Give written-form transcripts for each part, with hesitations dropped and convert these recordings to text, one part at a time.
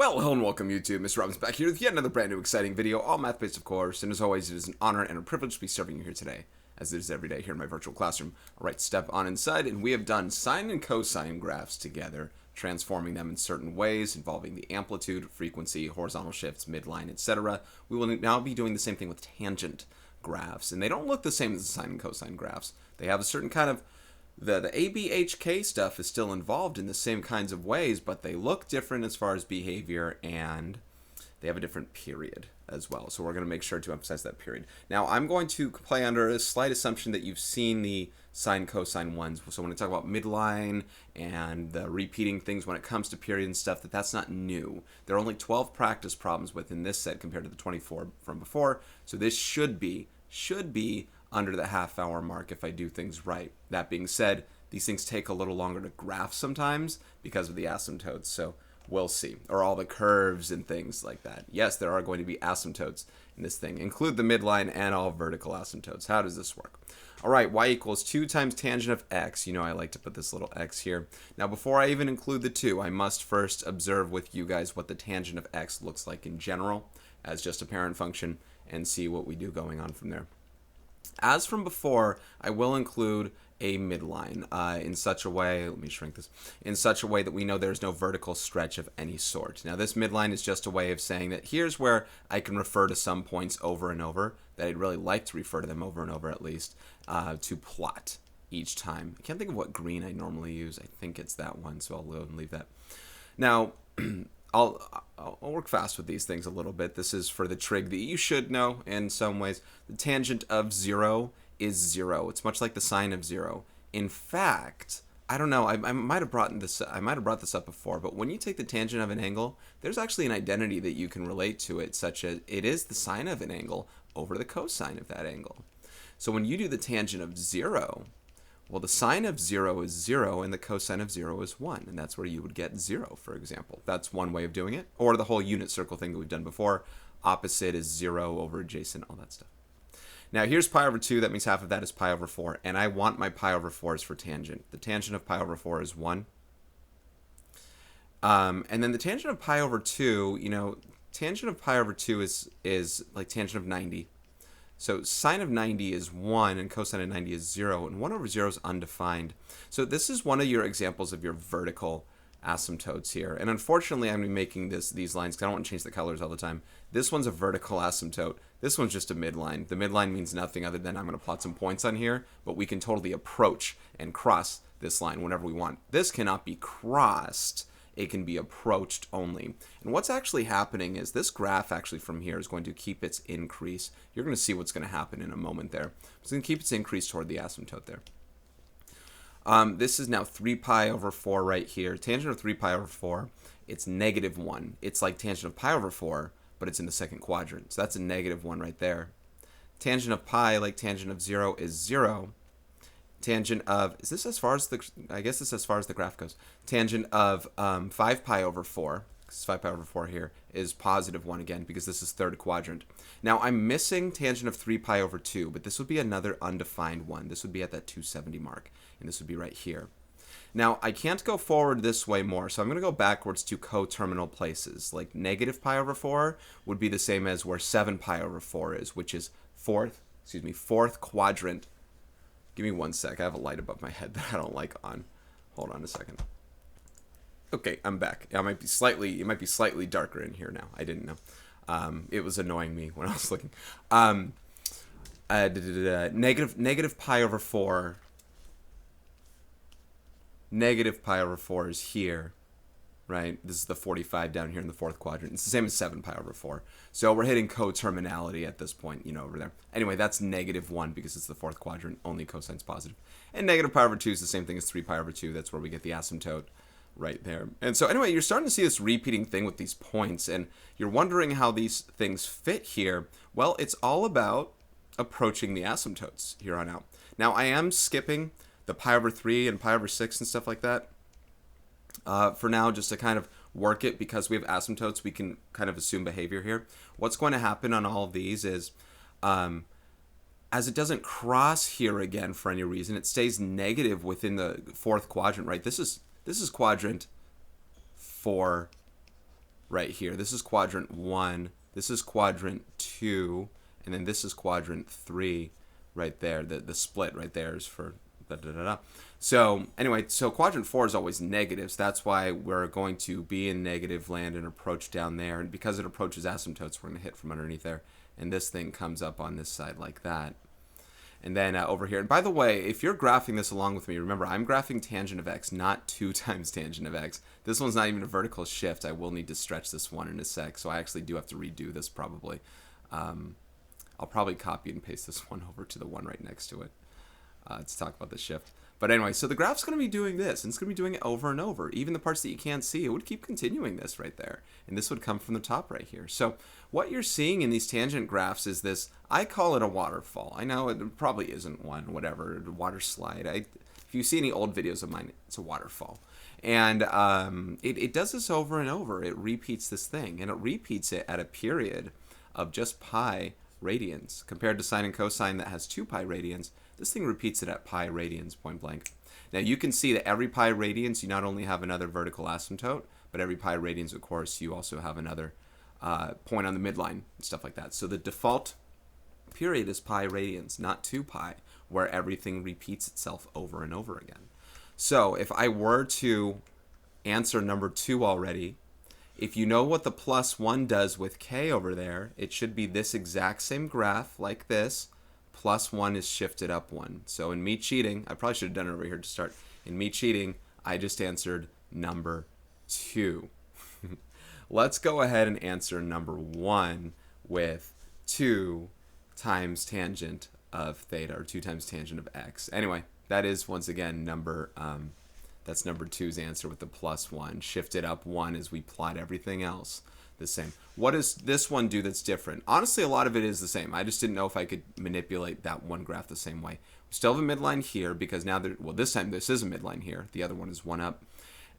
Well, hello and welcome YouTube. Mr. Robbins back here with yet another brand new exciting video, all math-based of course, and as always it is an honor and a privilege to be serving you here today, as it is every day here in my virtual classroom. Alright, step on inside, and we have done sine and cosine graphs together, transforming them in certain ways involving the amplitude, frequency, horizontal shifts, midline, etc. We will now be doing the same thing with tangent graphs, and they don't look the same as the sine and cosine graphs. They have a certain kind of the ABHK stuff is still involved in the same kinds of ways, but they look different as far as behavior, and they have a different period as well. So we're going to make sure to emphasize that period. Now, I'm going to play under a slight assumption that you've seen the sine cosine ones. So when I talk about midline and the repeating things when it comes to period and stuff, that's not new. There are only 12 practice problems within this set compared to the 24 from before. So this should be under the half-hour mark if I do things right. That being said, these things take a little longer to graph sometimes because of the asymptotes, so we'll see. Or all the curves and things like that. Yes, there are going to be asymptotes in this thing. Include the midline and all vertical asymptotes. How does this work? All right, y equals 2 times tangent of x. You know I like to put this little x here. Now, before I even include the 2, I must first observe with you guys what the tangent of x looks like in general as just a parent function and see what we do going on from there. As from before, I will include a midline in such a way, let me shrink this, in such a way that we know there's no vertical stretch of any sort. Now this midline is just a way of saying that here's where I can refer to some points over and over, that I'd really like to refer to them over and over at least, to plot each time. I can't think of what green I normally use. I think it's that one, so I'll go and leave that. Now, I'll work fast with these things a little bit. This is for the trig that you should know in some ways. The tangent of 0 is 0. It's much like the sine of 0. In fact, I don't know. I might have brought this up before, but when you take the tangent of an angle, there's actually an identity that you can relate to it, such as it is the sine of an angle over the cosine of that angle. So when you do the tangent of 0, well, the sine of 0 is 0, and the cosine of 0 is 1, and that's where you would get 0, for example. That's one way of doing it, or the whole unit circle thing that we've done before. Opposite is 0 over adjacent, all that stuff. Now, here's pi over 2. That means half of that is pi over 4, and I want my pi over 4s for tangent. The tangent of pi over 4 is 1. And then the tangent of pi over 2, you know, tangent of pi over 2 is like tangent of 90. So sine of 90 is 1 and cosine of 90 is 0, and 1 over 0 is undefined. So this is one of your examples of your vertical asymptotes here. And unfortunately, I'm going to be making these lines because I don't want to change the colors all the time. This one's a vertical asymptote. This one's just a midline. The midline means nothing other than I'm going to plot some points on here, but we can totally approach and cross this line whenever we want. This cannot be crossed. It can be approached only. And what's actually happening is this graph actually from here is going to keep its increase. You're going to see what's going to happen in a moment there. It's going to keep its increase toward the asymptote there. This is now 3 pi over 4 right here. Tangent of 3 pi over 4, it's negative 1. It's like tangent of pi over 4, but it's in the second quadrant. So that's a negative 1 right there. Tangent of pi, like tangent of 0, is 0. Tangent of, is this as far as the, I guess this is as far as the graph goes. Tangent of 5 pi over 4, because 5 pi over 4 here, is positive 1 again, because this is third quadrant. Now, I'm missing tangent of 3 pi over 2, but this would be another undefined one. This would be at that 270 mark, and this would be right here. Now, I can't go forward this way more, so I'm going to go backwards to coterminal places. Like negative pi over 4 would be the same as where 7 pi over 4 is, which is fourth quadrant. Give me one sec. I have a light above my head that I don't like on. Hold on a second. Okay, I'm back. It might be slightly darker in here now. I didn't know. It was annoying me when I was looking. Negative pi over 4. Negative pi over 4 is here, right? This is the 45 down here in the fourth quadrant. It's the same as 7 pi over 4. So we're hitting coterminality at this point, you know, over there. Anyway, that's negative 1 because it's the fourth quadrant, only cosine's positive. And negative pi over 2 is the same thing as 3 pi over 2. That's where we get the asymptote right there. And so anyway, you're starting to see this repeating thing with these points, and you're wondering how these things fit here. Well, it's all about approaching the asymptotes here on out. Now, I am skipping the pi over 3 and pi over 6 and stuff like that for now, just to kind of work it, because we have asymptotes, we can kind of assume behavior here. What's going to happen on all of these is, as it doesn't cross here again for any reason, it stays negative within the fourth quadrant, right? This is quadrant 4 right here. This is quadrant 1, this is quadrant 2, and then this is quadrant 3 right there. The split right there is for da-da-da-da. So anyway, so quadrant 4 is always negative, so that's why we're going to be in negative land and approach down there. And because it approaches asymptotes, we're going to hit from underneath there. And this thing comes up on this side like that. And then over here, and by the way, if you're graphing this along with me, remember I'm graphing tangent of x, not 2 times tangent of x. This one's not even a vertical shift. I will need to stretch this one in a sec, so I actually do have to redo this probably. I'll probably copy and paste this one over to the one right next to it to talk about the shift. But anyway, so the graph's going to be doing this, and it's going to be doing it over and over. Even the parts that you can't see, it would keep continuing this right there. And this would come from the top right here. So what you're seeing in these tangent graphs is this, I call it a waterfall. I know it probably isn't one, whatever, a water slide. If you see any old videos of mine, it's a waterfall. And it does this over and over. It repeats this thing, and it repeats it at a period of just pi radians. Compared to sine and cosine that has 2 pi radians, this thing repeats it at pi radians, point blank. Now you can see that every pi radians, you not only have another vertical asymptote, but every pi radians, of course, you also have another point on the midline and stuff like that. So the default period is pi radians, not 2 pi, where everything repeats itself over and over again. So if I were to answer number 2 already, if you know what the plus 1 does with k over there, it should be this exact same graph like this. Plus 1 is shifted up 1. So in me cheating, I probably should have done it over here to start. In me cheating, I just answered number 2. Let's go ahead and answer number 1 with 2 times tangent of theta, or 2 times tangent of x. Anyway, that is once again that's number 2's answer with the plus 1. Shifted up 1 as we plot everything else the same. What does this one do that's different? Honestly, a lot of it is the same. I just didn't know if I could manipulate that one graph the same way. We still have a midline here because now, well, this time this is a midline here. The other one is 1 up.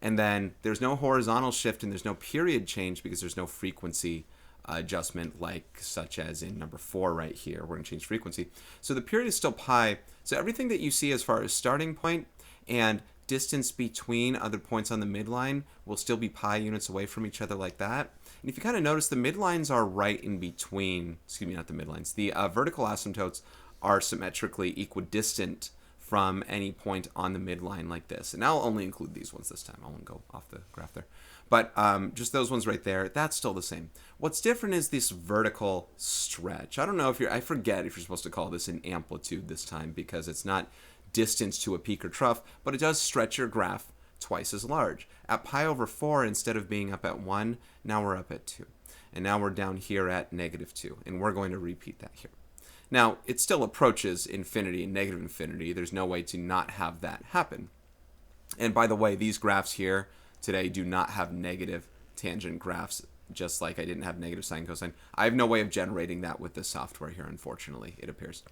And then there's no horizontal shift and there's no period change because there's no frequency adjustment such as in number 4 right here. We're going to change frequency. So the period is still pi. So everything that you see as far as starting point and distance between other points on the midline will still be pi units away from each other like that. And if you kind of notice, the midlines are right in between, excuse me, not the midlines, the vertical asymptotes are symmetrically equidistant from any point on the midline like this. And I'll only include these ones this time. I won't go off the graph there. But just those ones right there, that's still the same. What's different is this vertical stretch. I don't know if I forget if you're supposed to call this an amplitude this time because it's not distance to a peak or trough, but it does stretch your graph twice as large. At pi over 4, instead of being up at 1, now we're up at 2. And now we're down here at negative 2. And we're going to repeat that here. Now, it still approaches infinity and negative infinity. There's no way to not have that happen. And by the way, these graphs here today do not have negative tangent graphs, just like I didn't have negative sine cosine. I have no way of generating that with this software here, unfortunately, it appears.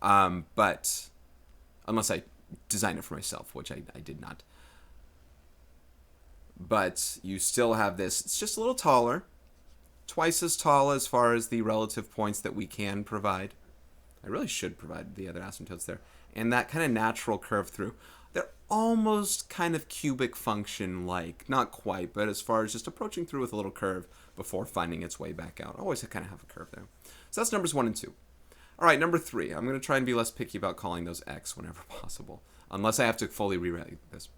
But unless I design it for myself, which I did not. But you still have this. It's just a little taller. Twice as tall as far as the relative points that we can provide. I really should provide the other asymptotes there. And that kind of natural curve through. They're almost kind of cubic function-like. Not quite, but as far as just approaching through with a little curve before finding its way back out. Always kind of have a curve there. So that's numbers 1 and 2. All right, number 3. I'm going to try and be less picky about calling those x whenever possible, unless I have to fully rewrite this.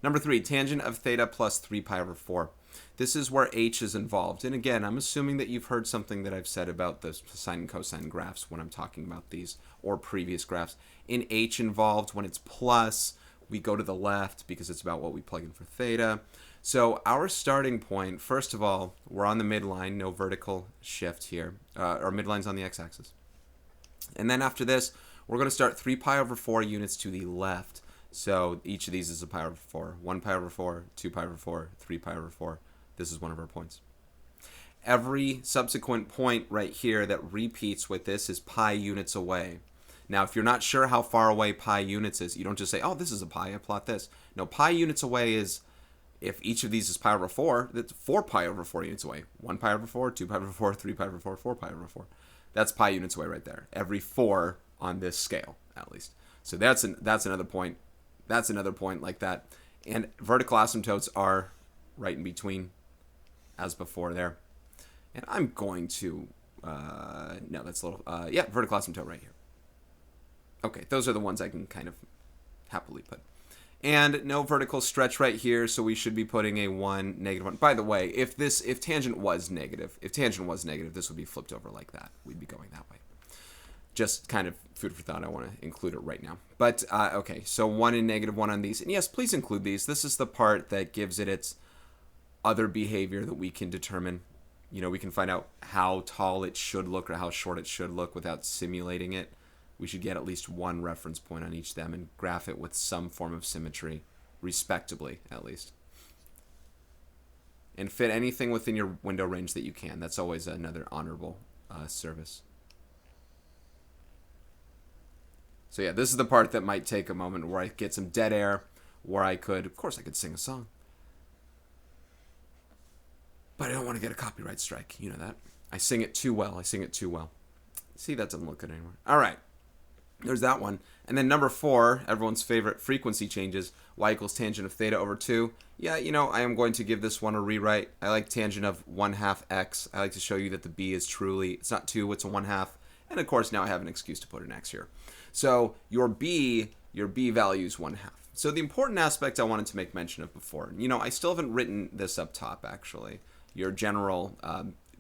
Number 3, tangent of theta plus 3 pi over 4. This is where h is involved. And again, I'm assuming that you've heard something that I've said about the sine and cosine graphs when I'm talking about these or previous graphs. In h involved, when it's plus, we go to the left because it's about what we plug in for theta. So our starting point, first of all, we're on the midline, no vertical shift here. Our midline's on the x-axis. And then after this, we're going to start 3 pi over 4 units to the left. So each of these is a pi over 4. 1 pi over 4, 2 pi over 4, 3 pi over 4. This is one of our points. Every subsequent point right here that repeats with this is pi units away. Now, if you're not sure how far away pi units is, you don't just say, oh, this is a pi, I plot this. No, pi units away is, if each of these is pi over 4, that's 4 pi over 4 units away. 1 pi over 4, 2 pi over 4, 3 pi over 4, 4 pi over 4. That's pi units away right there. Every 4 on this scale, at least. So that's another point. That's another point like that. And vertical asymptotes are right in between as before there. And I'm going to, no, that's a little, yeah, vertical asymptote right here. Okay, those are the ones I can kind of happily put. And no vertical stretch right here, so we should be putting a 1, -1. By the way, if tangent was negative, this would be flipped over like that. We'd be going that way. Just kind of food for thought. I want to include it right now. But, okay, so 1 and -1 on these. And yes, please include these. This is the part that gives it its other behavior that we can determine. You know, we can find out how tall it should look or how short it should look without simulating it. We should get at least one reference point on each of them and graph it with some form of symmetry, respectably, at least. And fit anything within your window range that you can. That's always another honorable service. So yeah, this is the part that might take a moment where I get some dead air, where I could, of course I could sing a song. But I don't want to get a copyright strike. You know that. I sing it too well. See, that doesn't look good anymore. All right. There's that one. And then number 4, everyone's favorite frequency changes. Y equals tangent of theta over 2. Yeah, you know, I am going to give this one a rewrite. I like tangent of 1/2 x. I like to show you that the b is truly, it's not 2, it's a 1/2. And of course, now I have an excuse to put an x here. So your b value is 1/2. So the important aspect I wanted to make mention of before, you know, I still haven't written this up top, actually. Your general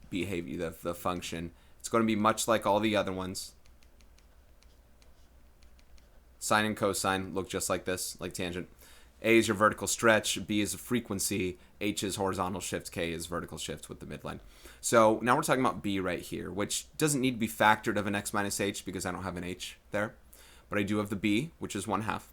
behavior, the function, it's going to be much like all the other ones. Sine and cosine look just like this, like tangent. A is your vertical stretch, B is a frequency, H is horizontal shift, K is vertical shift with the midline. So now we're talking about B right here, which doesn't need to be factored of an x minus h because I don't have an h there. But I do have the B, which is 1/2.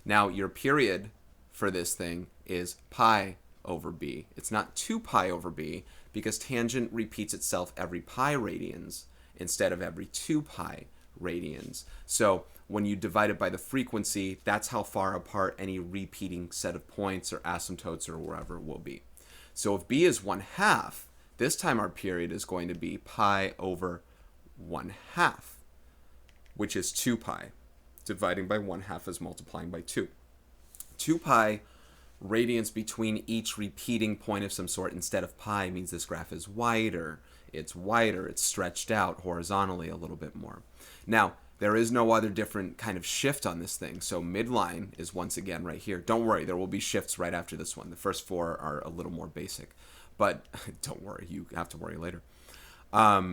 Now your period for this thing is pi over b. It's not 2 pi over b because tangent repeats itself every pi radians instead of every 2 pi radians. So when you divide it by the frequency, that's how far apart any repeating set of points or asymptotes or wherever will be. So if b is 1/2, this time our period is going to be pi over 1/2, which is 2 pi. Dividing by 1/2 is multiplying by 2. 2 pi radians between each repeating point of some sort instead of pi means this graph is wider. It's wider. It's stretched out horizontally a little bit more. Now, there is no other different kind of shift on this thing. So midline is once again right here. Don't worry, there will be shifts right after this one. The first 4 are a little more basic. But don't worry, you have to worry later.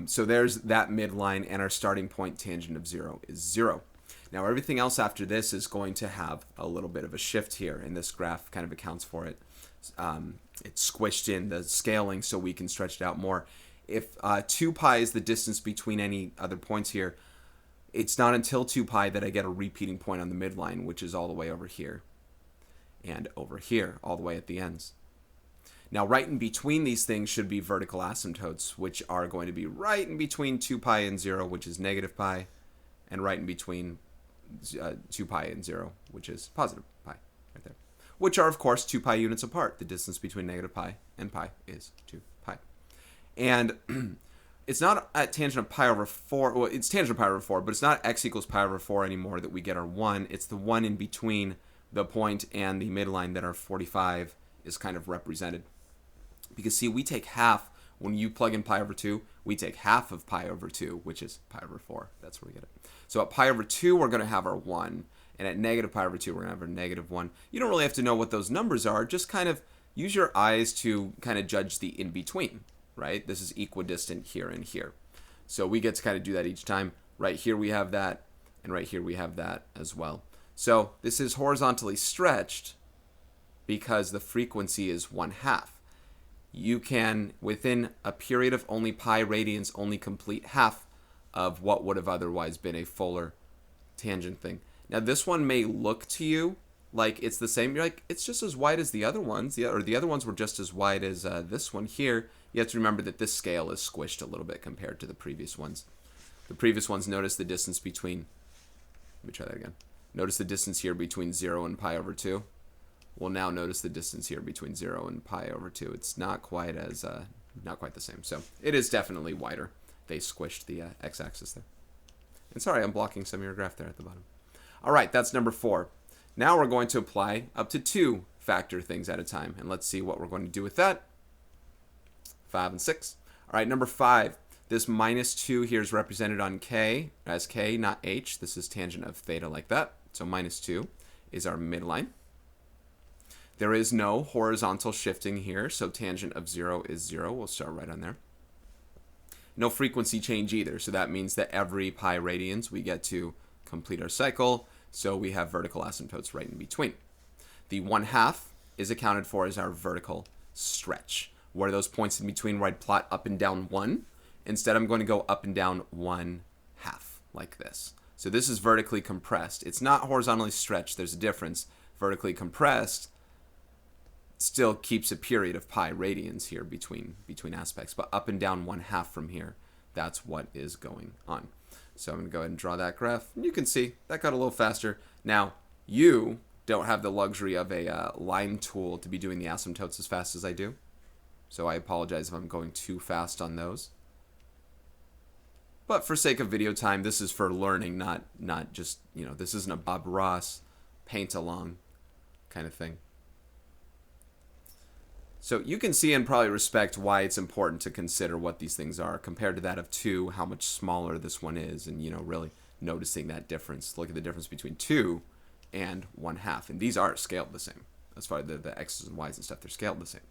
So there's that midline, and our starting point tangent of 0 is 0. Now everything else after this is going to have a little bit of a shift here, and this graph kind of accounts for it. It's squished in the scaling so we can stretch it out more. If 2 pi is the distance between any other points here, it's not until 2 pi that I get a repeating point on the midline, which is all the way over here and over here, all the way at the ends. Now right in between these things should be vertical asymptotes, which are going to be right in between 2 pi and 0, which is negative pi, and right in between 2 pi and 0, which is positive pi, right there. Which are, of course, 2 pi units apart. The distance between negative pi and pi is 2 pi. And it's not at tangent of pi over 4. Well, it's tangent of pi over 4, but it's not x equals pi over 4 anymore that we get our 1. It's the 1 in between the point and the midline that our 45 is kind of represented. Because, see, we take half. When you plug in pi over 2, we take half of pi over 2, which is pi over 4. That's where we get it. So at pi over 2, we're going to have our 1. And at negative pi over 2, we're going to have our negative 1. You don't really have to know what those numbers are. Just kind of use your eyes to kind of judge the in-between, right? This is equidistant here and here. So we get to kind of do that each time. Right here we have that, and right here we have that as well. So this is horizontally stretched because the frequency is 1/2. You can, within a period of only pi radians, only complete half of what would have otherwise been a fuller tangent thing. Now, this one may look to you like it's the same. You're like, it's just as wide as the other ones. The other ones were just as wide as this one here. You have to remember that this scale is squished a little bit compared to the previous ones. The previous ones, notice the distance between, let me try that again. Notice the distance here between 0 and pi over 2. We'll now notice the distance here between 0 and pi over 2. It's not quite as, not quite the same. So it is definitely wider. They squished the x-axis there. And sorry, I'm blocking some of your graph there at the bottom. All right, that's number 4. Now we're going to apply up to 2 factor things at a time. And let's see what we're going to do with that. 5 and 6. All right, number 5. This minus 2 here is represented on K as K, not H. This is tangent of theta like that. So minus 2 is our midline. There is no horizontal shifting here, so tangent of 0 is 0. We'll start right on there. No frequency change either, so that means that every pi radians we get to complete our cycle, so we have vertical asymptotes right in between. The 1/2 is accounted for as our vertical stretch. What are those points in between where I'd plot up and down 1? Instead, I'm going to go up and down 1/2, like this. So this is vertically compressed. It's not horizontally stretched. There's a difference. Vertically compressed still keeps a period of pi radians here between aspects, but up and down 1/2 from here, that's what is going on. So I'm going to go ahead and draw that graph. And you can see that got a little faster. Now, you don't have the luxury of a line tool to be doing the asymptotes as fast as I do. So I apologize if I'm going too fast on those. But for sake of video time, this is for learning, not just, this isn't a Bob Ross paint along kind of thing. So you can see and probably respect why it's important to consider what these things are compared to that of 2, how much smaller this one is, and really noticing that difference. Look at the difference between 2 and 1/2, and these are scaled the same. As far as the x's and y's and stuff, they're scaled the same.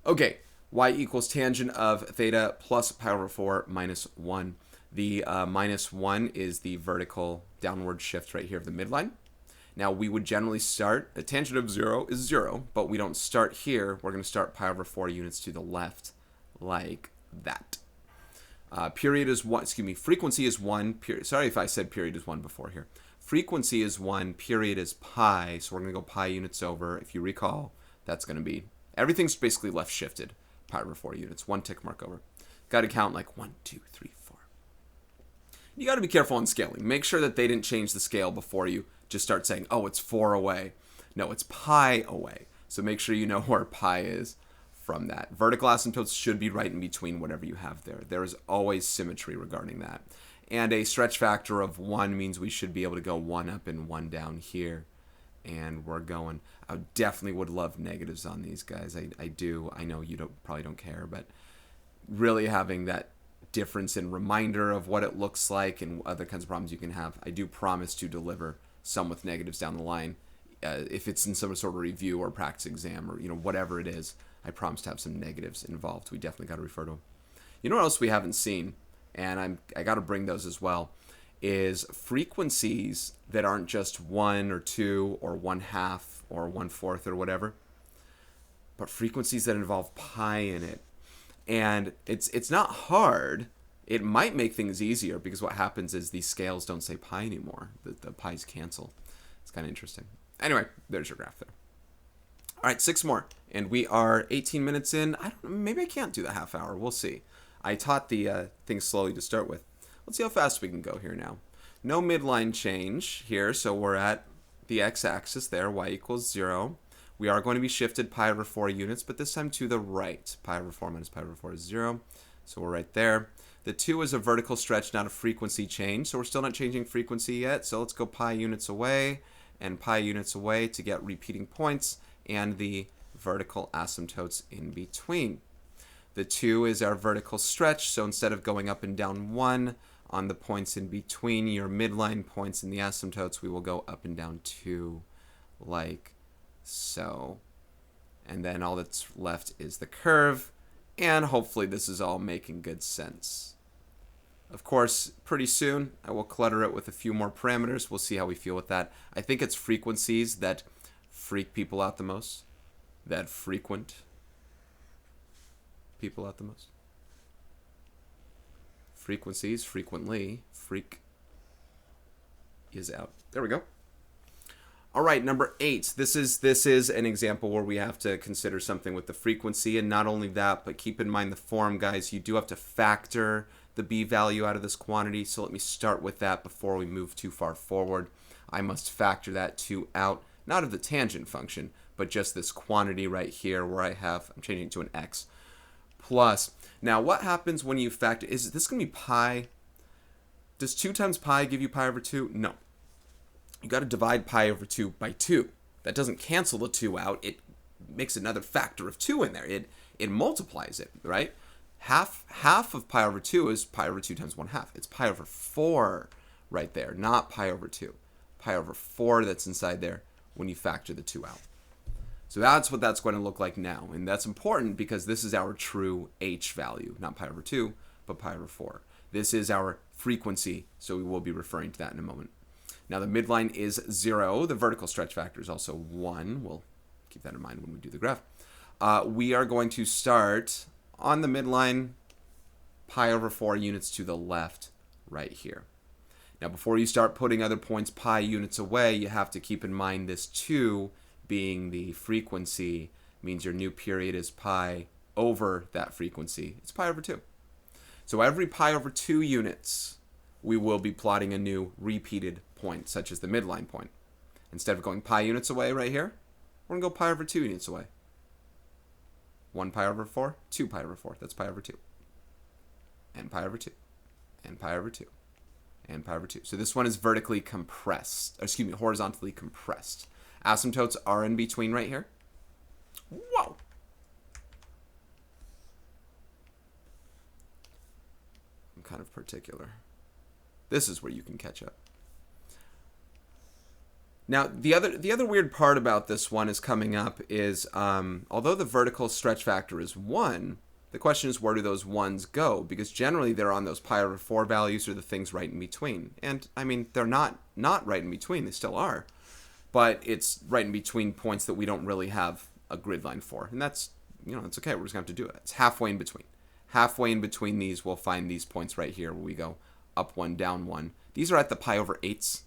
Okay, y equals tangent of theta plus pi over 4 minus 1. The minus 1 is the vertical downward shift right here of the midline. Now, we would generally start, a tangent of 0 is 0, but we don't start here. We're going to start pi over 4 units to the left, like that. Period is 1, frequency is 1. Sorry if I said period is 1 before here. Frequency is 1, period is pi, so we're going to go pi units over. If you recall, that's going to be, everything's basically left shifted, pi over 4 units, 1 tick mark over. Got to count like 1, 2, 3, 4. You got to be careful on scaling. Make sure that they didn't change the scale before you just start saying, oh, it's 4 away. No, it's pi away. So make sure you know where pi is from that. Vertical asymptotes should be right in between whatever you have there. There is always symmetry regarding that. And a stretch factor of 1 means we should be able to go 1 up and 1 down here. And we're going. I definitely would love negatives on these guys. I do. I know you probably don't care, but really having that difference in reminder of what it looks like and other kinds of problems you can have. I do promise to deliver some with negatives down the line. If it's in some sort of review or practice exam or whatever it is, I promise to have some negatives involved. We definitely got to refer to them. You know what else we haven't seen, and I got to bring those as well, is frequencies that aren't just 1 or 2 or 1/2 or 1/4 or whatever, but frequencies that involve pi in it. And it's not hard. It might make things easier because what happens is these scales don't say pi anymore. The pi's cancel. It's kind of interesting. Anyway, there's your graph there. All right, 6 more. And we are 18 minutes in. Maybe I can't do the half hour. We'll see. I taught the thing slowly to start with. Let's see how fast we can go here now. No midline change here, so we're at the x-axis there, y equals 0. We are going to be shifted pi over 4 units, but this time to the right. Pi over 4 minus pi over 4 is 0, so we're right there. The 2 is a vertical stretch, not a frequency change, so we're still not changing frequency yet, so let's go pi units away and pi units away to get repeating points and the vertical asymptotes in between. The 2 is our vertical stretch, so instead of going up and down 1 on the points in between your midline points in the asymptotes, we will go up and down 2 like so. And then all that's left is the curve, and hopefully this is all making good sense. Of course, pretty soon I will clutter it with a few more parameters. We'll see how we feel with that. I think it's frequencies that freak people out the most, that frequent people out the most. Frequencies, frequently, freak is out. There we go. All right, number 8. This is an example where we have to consider something with the frequency, and not only that, but keep in mind the form, guys. You do have to factor the b value out of this quantity, so let me start with that before we move too far forward. I must factor that 2 out, not of the tangent function, but just this quantity right here where I'm changing it to an x. Plus, now what happens when you factor, is this going to be pi? Does 2 times pi give you pi over 2? No. You got to divide pi over 2 by 2. That doesn't cancel the 2 out. It makes another factor of 2 in there. It it multiplies it, right? Half of pi over 2 is pi over 2 times 1/2. It's pi over 4 right there, not pi over 2. Pi over 4 that's inside there when you factor the 2 out. So that's what that's going to look like now. And that's important because this is our true h value, not pi over 2, but pi over 4. This is our frequency, so we will be referring to that in a moment. Now the midline is 0. The vertical stretch factor is also 1. We'll keep that in mind when we do the graph. We are going to start on the midline, pi over 4 units to the left right here. Now before you start putting other points pi units away, you have to keep in mind this 2 being the frequency means your new period is pi over that frequency. It's pi over 2. So every pi over 2 units, we will be plotting a new repeated point, such as the midline point. Instead of going pi units away right here, we're going to go pi over 2 units away. 1 pi over 4, 2 pi over 4. That's pi over 2. And pi over 2. And pi over 2. And pi over 2. So this one is vertically compressed. Excuse me, horizontally compressed. Asymptotes are in between right here. Whoa! I'm kind of particular. This is where you can catch up. Now, the other weird part about this one is coming up is, although the vertical stretch factor is 1, the question is where do those 1s go? Because generally they're on those pi over 4 values or the things right in between. And, I mean, they're not right in between. They still are. But it's right in between points that we don't really have a grid line for. And that's, it's okay. We're just going to have to do it. It's halfway in between. Halfway in between these, we'll find these points right here where we go up 1, down 1. These are at the pi over 8s.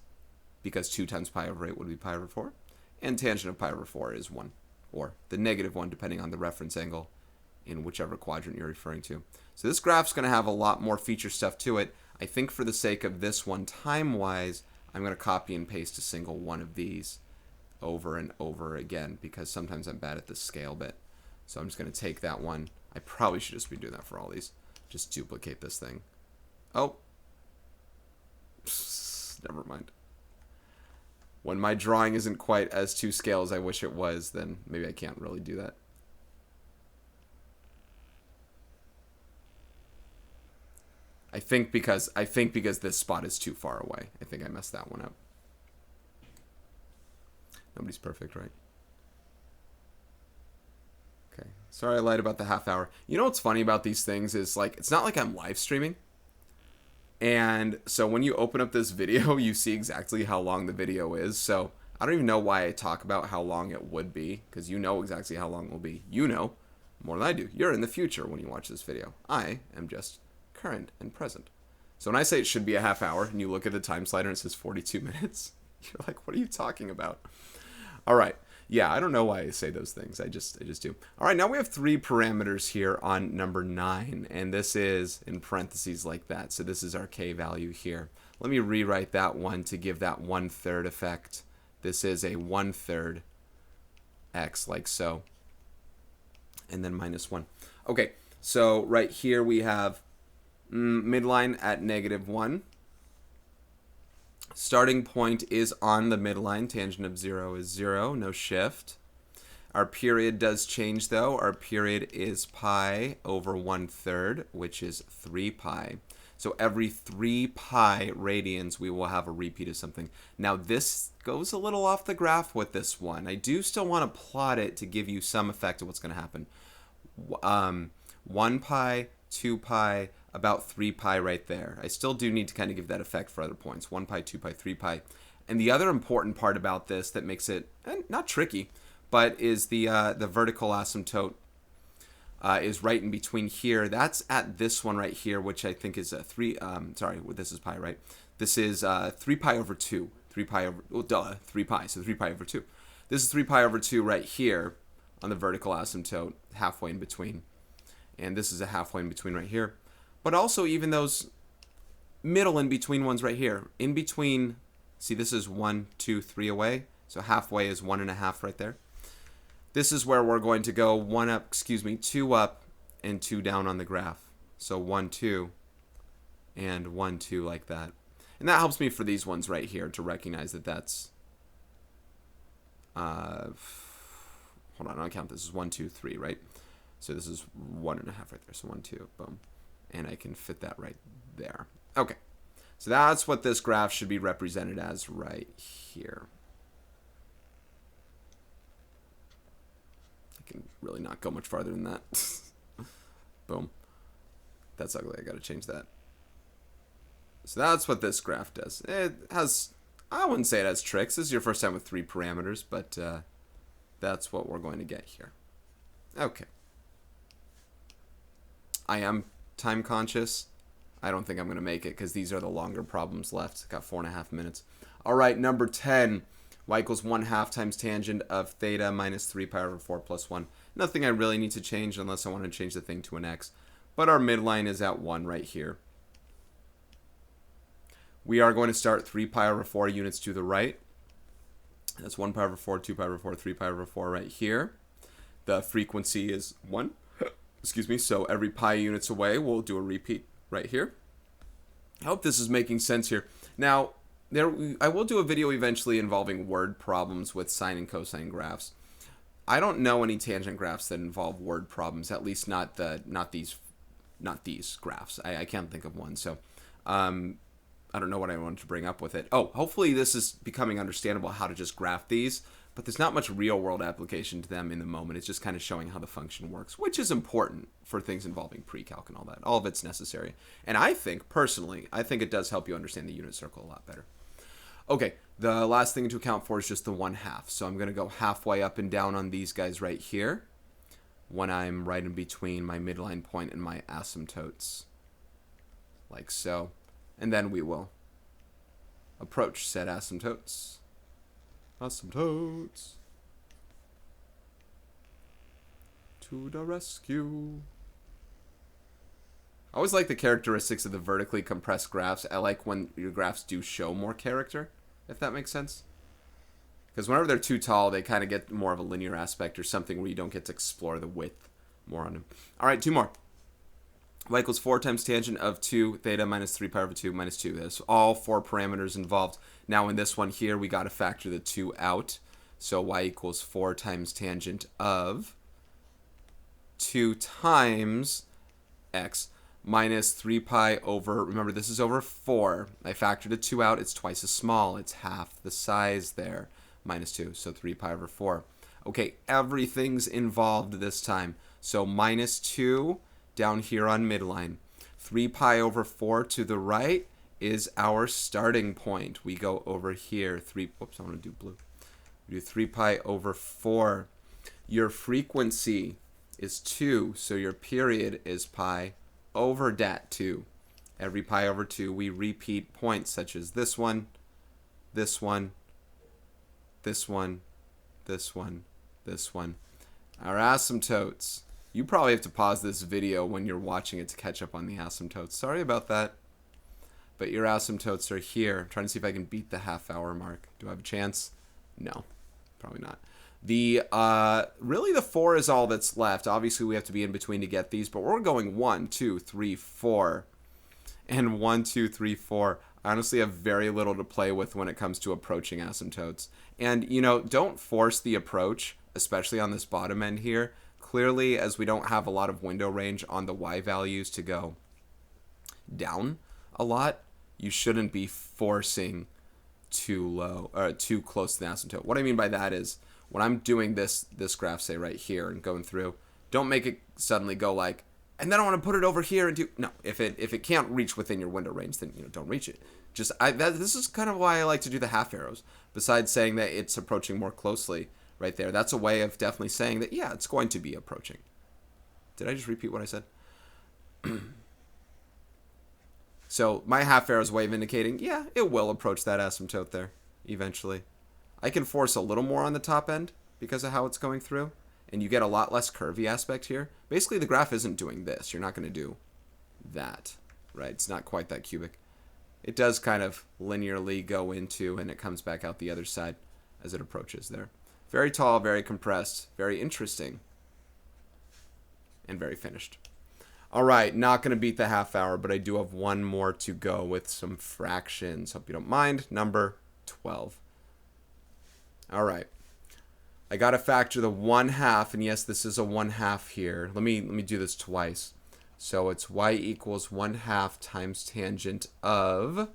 Because 2 times pi over 8 would be pi over 4. And tangent of pi over 4 is 1. Or the negative 1, depending on the reference angle in whichever quadrant you're referring to. So this graph's going to have a lot more feature stuff to it. I think for the sake of this one, time-wise, I'm going to copy and paste a single one of these over and over again. Because sometimes I'm bad at the scale bit. So I'm just going to take that one. I probably should just be doing that for all these. Just duplicate this thing. Oh. Never mind. When my drawing isn't quite as to scale as I wish it was, then maybe I can't really do that. I think because this spot is too far away. I think I messed that one up. Nobody's perfect, right? Okay. Sorry I lied about the half hour. You know what's funny about these things is, like, it's not like I'm live streaming. And so when you open up this video, you see exactly how long the video is. So I don't even know why I talk about how long it would be, because you know exactly how long it will be. You know more than I do. You're in the future when you watch this video. I am just current and present. So when I say it should be a half hour, and you look at the time slider and it says 42 minutes, you're like, what are you talking about? All right. Yeah, I don't know why I say those things. I just do. All right, now we have 3 parameters here on number 9, and this is in parentheses like that. So this is our k value here. Let me rewrite that one to give that 1/3 effect. This is a 1/3 x, like so, and then -1. Okay, so right here we have midline at -1. Starting point is on the midline. Tangent of 0 is 0. No shift. Our period does change, though. Our period is pi over 1/3, which is 3 pi. So every 3 pi radians, we will have a repeat of something. Now, this goes a little off the graph with this one. I do still want to plot it to give you some effect of what's going to happen. 1 pi, 2 pi, about 3 pi right there. I still do need to kind of give that effect for other points. 1 pi, 2 pi, 3 pi. And the other important part about this that makes it not tricky, but is the vertical asymptote is right in between here. That's at this one right here, which I think is a 3, sorry, this is pi, right? This is 3 pi over 2. 3 pi over, oh, duh, 3 pi, so 3 pi over 2. This is 3 pi over 2 right here on the vertical asymptote, halfway in between. And this is a halfway in between right here. But also even those middle in between ones right here. In between, see, this is 1, 2, 3 away. So halfway is 1.5 right there. This is where we're going to go 2 up and 2 down on the graph. So 1, 2 and 1, 2 like that. And that helps me for these ones right here to recognize that that's hold on, I'll count this as 1, 2, 3, right? So this is 1.5 right there. So 1, 2, boom. And I can fit that right there. Okay. So that's what this graph should be represented as right here. I can really not go much farther than that. Boom. That's ugly. I got to change that. So that's what this graph does. It has, I wouldn't say it has tricks. This is your first time with 3 parameters, but that's what we're going to get here. Okay. I am time conscious. I don't think I'm going to make it because these are the longer problems left. Got 4.5 minutes. All right, number 10. Y equals 1/2 times tangent of theta minus 3 pi over 4 plus 1. Nothing I really need to change unless I want to change the thing to an x. But our midline is at 1 right here. We are going to start 3 pi over 4 units to the right. That's 1 pi over 4, 2 pi over 4, 3 pi over 4 right here. The frequency is 1. Excuse me. So every pi units away, we'll do a repeat right here. I hope this is making sense here. Now, I will do a video eventually involving word problems with sine and cosine graphs. I don't know any tangent graphs that involve word problems, at least not these graphs. I can't think of one. So I don't know what I wanted to bring up with it. Oh, hopefully this is becoming understandable how to just graph these, but there's not much real world application to them in the moment. It's just kind of showing how the function works, which is important for things involving pre-calc and all that. All of it's necessary. And I think, personally, it does help you understand the unit circle a lot better. Okay, the last thing to account for is just the 1/2. So I'm going to go halfway up and down on these guys right here when I'm right in between my midline point and my asymptotes. Like so. And then we will approach said asymptotes. Asymptotes. To the rescue. I always like the characteristics of the vertically compressed graphs. I like when your graphs do show more character, if that makes sense. Because whenever they're too tall, they kind of get more of a linear aspect or something where you don't get to explore the width more on them. All right, 2 more. Y equals 4 times tangent of 2 theta minus 3 pi over 2 minus 2. There's all 4 parameters involved. Now in this one here, we got to factor the 2 out. So y equals 4 times tangent of 2 times x minus 3 pi over, remember this is over 4. I factored a 2 out. It's twice as small. It's half the size there. Minus 2, so 3 pi over 4. Okay, everything's involved this time. So minus 2 down here on midline. 3 pi over 4 to the right is our starting point. We go over here. Whoops, I want to do blue. We do 3 pi over 4. Your frequency is 2, so your period is pi over dat 2. Every pi over 2, we repeat points such as this one, this one, this one, this one, this one. Our asymptotes. You probably have to pause this video when you're watching it to catch up on the asymptotes. Sorry about that. But your asymptotes are here. I'm trying to see if I can beat the half-hour mark. Do I have a chance? No, probably not. Really the 4 is all that's left. Obviously, we have to be in between to get these, but we're going 1, 2, 3, 4. And 1, 2, 3, 4. I honestly have very little to play with when it comes to approaching asymptotes. And, you know, don't force the approach, especially on this bottom end here. Clearly, as we don't have a lot of window range on the y values to go down a lot, you shouldn't be forcing too low or too close to the asymptote. What I mean by that is when I'm doing this graph, say right here, and going through, don't make it suddenly go like, and then I want to put it over here and do no. If it can't reach within your window range, then don't reach it. Just this is kind of why I like to do the half arrows. Besides saying that it's approaching more closely. Right there. That's a way of definitely saying that, yeah, it's going to be approaching. Did I just repeat what I said? So my half arrow is a way of indicating, yeah, it will approach that asymptote there eventually. I can force a little more on the top end because of how it's going through, and you get a lot less curvy aspect here. Basically, the graph isn't doing this. You're not going to do that, right? It's not quite that cubic. It does kind of linearly go into, and it comes back out the other side as it approaches there. Very tall, very compressed, very interesting, and very finished. All right, not going to beat the half hour, but I do have one more to go with some fractions. Hope you don't mind. Number 12. All right. I got to factor the 1/2, and yes, this is a 1/2 here. Let me do this twice. So it's y equals 1/2 times tangent of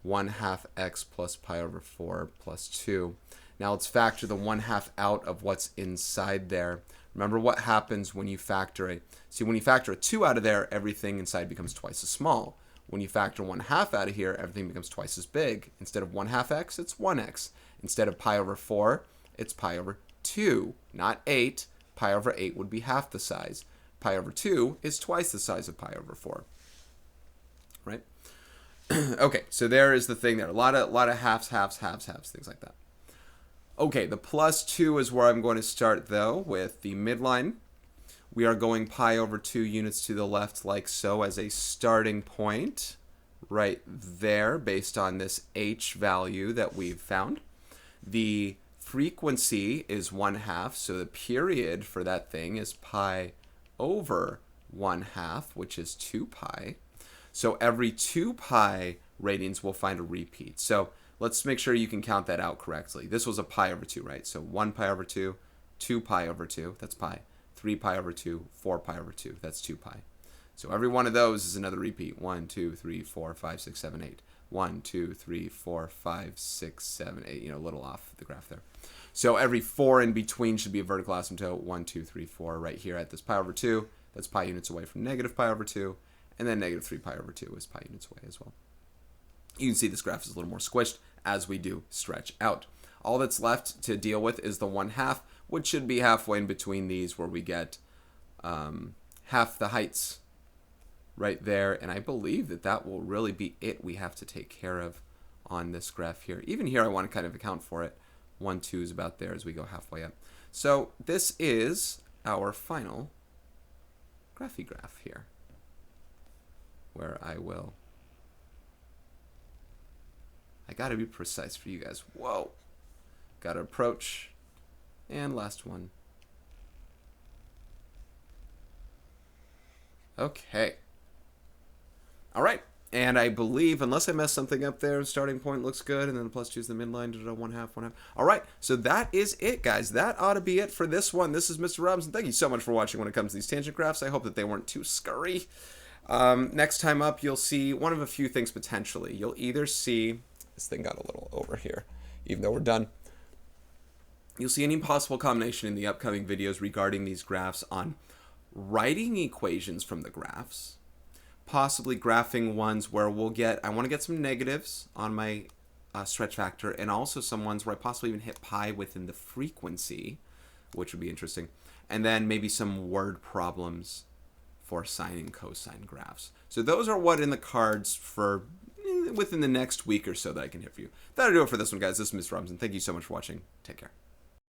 1/2 x plus pi over 4 plus 2. Now let's factor the 1/2 out of what's inside there. Remember what happens when you factor a... See, when you factor a 2 out of there, everything inside becomes twice as small. When you factor 1/2 out of here, everything becomes twice as big. Instead of 1/2 x, it's 1x. Instead of pi over 4, it's pi over 2, not 8. Pi over 8 would be half the size. Pi over 2 is twice the size of pi over 4. Right? Okay, so there is the thing there. A lot of halves, things like that. Okay, the plus 2 is where I'm going to start, though, with the midline. We are going pi over 2 units to the left like so as a starting point right there based on this h value that we've found. The frequency is 1/2, so the period for that thing is pi over 1/2, which is 2 pi. So every 2 pi radians we'll find a repeat. So let's make sure you can count that out correctly. This was a pi over 2, right? So 1 pi over 2, 2 pi over 2, that's pi. 3 pi over 2, 4 pi over 2, that's 2 pi. So every one of those is another repeat. 1, 2, 3, 4, 5, 6, 7, 8. 1, 2, 3, 4, 5, 6, 7, 8. You know, a little off the graph there. So every 4 in between should be a vertical asymptote. 1, 2, 3, 4 right here at this pi over 2. That's pi units away from negative pi over 2. And then negative 3 pi over 2 is pi units away as well. You can see this graph is a little more squished as we do stretch out. All that's left to deal with is the 1/2, which should be halfway in between these where we get half the heights right there. And I believe that that will really be it we have to take care of on this graph here. Even here I want to kind of account for it. 1, 2 is about there as we go halfway up. So this is our final graphy graph here, where I got to be precise for you guys. Whoa. Got to approach. And last one. Okay. All right. And I believe, unless I messed something up there, starting point looks good, and then the plus 2 is the midline, 1/2. All right, so that is it, guys. That ought to be it for this one. This is Mr. Robinson. Thank you so much for watching when it comes to these tangent graphs. I hope that they weren't too scurry. Next time up, you'll see one of a few things potentially. You'll either see, this thing got a little over here, even though we're done. You'll see any possible combination in the upcoming videos regarding these graphs on writing equations from the graphs, possibly graphing ones where I want to get some negatives on my stretch factor, and also some ones where I possibly even hit pi within the frequency, which would be interesting, and then maybe some word problems for sine and cosine graphs. So those are what in the cards for within the next week or so that I can hit for you. That'll do it for this one, guys. This is Mr. Robinson. Thank you so much for watching. Take care.